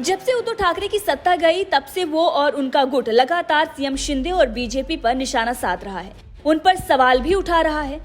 जब से उद्धव ठाकरे की सत्ता गई तब से वो और उनका गुट लगातार सीएम शिंदे और बीजेपी पर निशाना साध रहा है, उन पर सवाल भी उठा रहा है।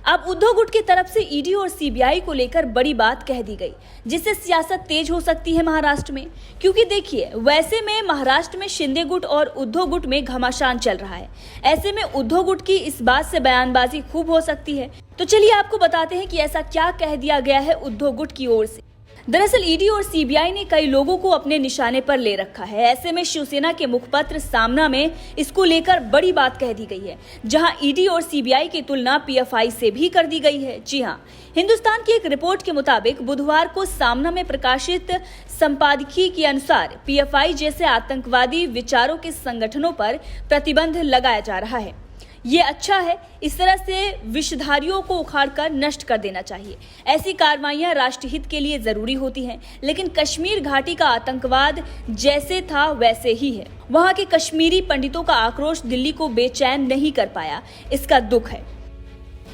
अब उद्धव गुट की तरफ से ईडी और सीबीआई को लेकर बड़ी बात कह दी गई, जिससे सियासत तेज हो सकती है महाराष्ट्र में। क्योंकि देखिए, वैसे में महाराष्ट्र में शिंदे गुट और उद्धव गुट में घमासान चल रहा है। ऐसे में उद्धव गुट की इस बात से बयानबाजी खूब हो सकती है। तो चलिए आपको बताते हैं कि ऐसा क्या कह दिया गया है उद्धव गुट की ओर से। दरअसल ईडी और सीबीआई ने कई लोगों को अपने निशाने पर ले रखा है। ऐसे में शिवसेना के मुखपत्र सामना में इसको लेकर बड़ी बात कह दी गई है, जहां ईडी और सीबीआई की तुलना पीएफआई से भी कर दी गई है। जी हां, हिंदुस्तान की एक रिपोर्ट के मुताबिक बुधवार को सामना में प्रकाशित संपादकीय के अनुसार पीएफआई जैसे आतंकवादी विचारों के संगठनों पर प्रतिबंध लगाया जा रहा है। ये अच्छा है, इस तरह से विषधारियों को उखाड़कर नष्ट कर देना चाहिए। ऐसी कार्रवाइयां राष्ट्रहित के लिए जरूरी होती हैं, लेकिन कश्मीर घाटी का आतंकवाद जैसे था वैसे ही है। वहां के कश्मीरी पंडितों का आक्रोश दिल्ली को बेचैन नहीं कर पाया, इसका दुख है।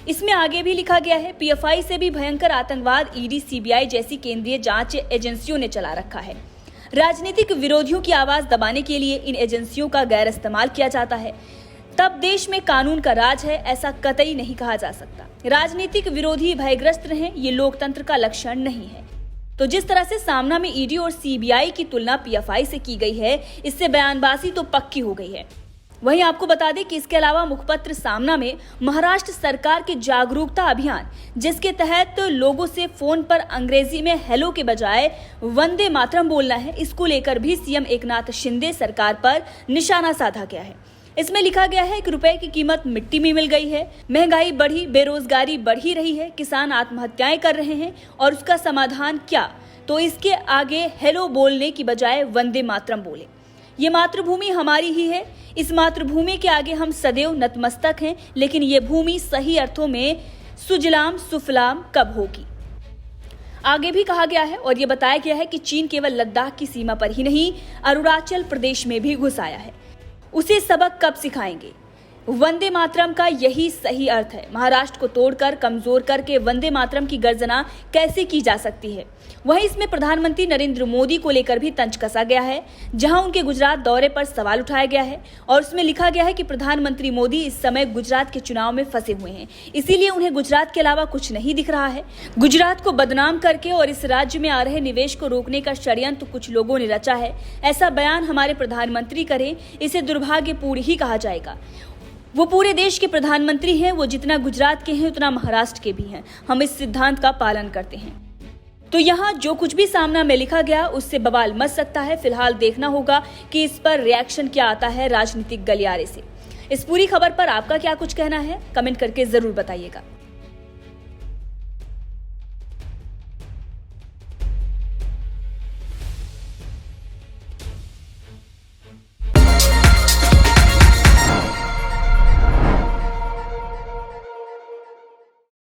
इसमें आगे भी लिखा गया है, पीएफआई से भी भयंकर आतंकवाद ईडी सीबीआई जैसी केंद्रीय जांच एजेंसियों ने चला रखा है। राजनीतिक विरोधियों की आवाज दबाने के लिए इन एजेंसियों का गैर इस्तेमाल किया जाता है। तब देश में कानून का राज है, ऐसा कतई नहीं कहा जा सकता। राजनीतिक विरोधी भयग्रस्त रहें, ये लोकतंत्र का लक्षण नहीं है। तो जिस तरह से सामना में ईडी और सीबीआई की तुलना पीएफआई से की गई है, इससे बयानबाजी तो पक्की हो गई है। वहीं आपको बता दें कि इसके अलावा मुखपत्र सामना में महाराष्ट्र सरकार के जागरूकता अभियान, जिसके तहत लोगों से फोन पर अंग्रेजी में हेलो के बजाय वंदे मातरम बोलना है, इसको लेकर भी सीएम एकनाथ शिंदे सरकार पर निशाना साधा गया है। इसमें लिखा गया है कि रुपए की कीमत मिट्टी में मिल गई है, महंगाई बढ़ी, बेरोजगारी बढ़ ही रही है, किसान आत्महत्याएं कर रहे हैं और उसका समाधान क्या? तो इसके आगे हेलो बोलने की बजाय वंदे मातरम बोले। ये मातृभूमि हमारी ही है, इस मातृभूमि के आगे हम सदैव नतमस्तक हैं, लेकिन ये भूमि सही अर्थों में सुजलाम सुफलाम कब होगी? आगे भी कहा गया है और ये बताया गया है कि चीन केवल लद्दाख की सीमा पर ही नहीं, अरुणाचल प्रदेश में भी घुस आया है। उसे सबक कब सिखाएंगे? वंदे मातरम का यही सही अर्थ है। महाराष्ट्र को तोड़कर, कमजोर करके वंदे मातरम की गर्जना कैसे की जा सकती है? वहीं इसमें प्रधानमंत्री नरेंद्र मोदी को लेकर भी तंज कसा गया है, जहां उनके गुजरात दौरे पर सवाल उठाया गया है और उसमें लिखा गया है कि प्रधानमंत्री मोदी इस समय गुजरात के चुनाव में फंसे हुए हैं, इसीलिए उन्हें गुजरात के अलावा कुछ नहीं दिख रहा है। गुजरात को बदनाम करके और इस राज्य में आ रहे निवेश को रोकने का षड्यंत्र कुछ लोगों ने रचा है। ऐसा बयान हमारे प्रधानमंत्री करें, इसे दुर्भाग्यपूर्ण ही कहा जाएगा। वो पूरे देश के प्रधानमंत्री हैं, वो जितना गुजरात के हैं उतना महाराष्ट्र के भी हैं। हम इस सिद्धांत का पालन करते हैं। तो यहाँ जो कुछ भी सामना में लिखा गया उससे बवाल मच सकता है। फिलहाल देखना होगा कि इस पर रिएक्शन क्या आता है राजनीतिक गलियारे से। इस पूरी खबर पर आपका क्या कुछ कहना है, कमेंट करके जरूर बताइएगा।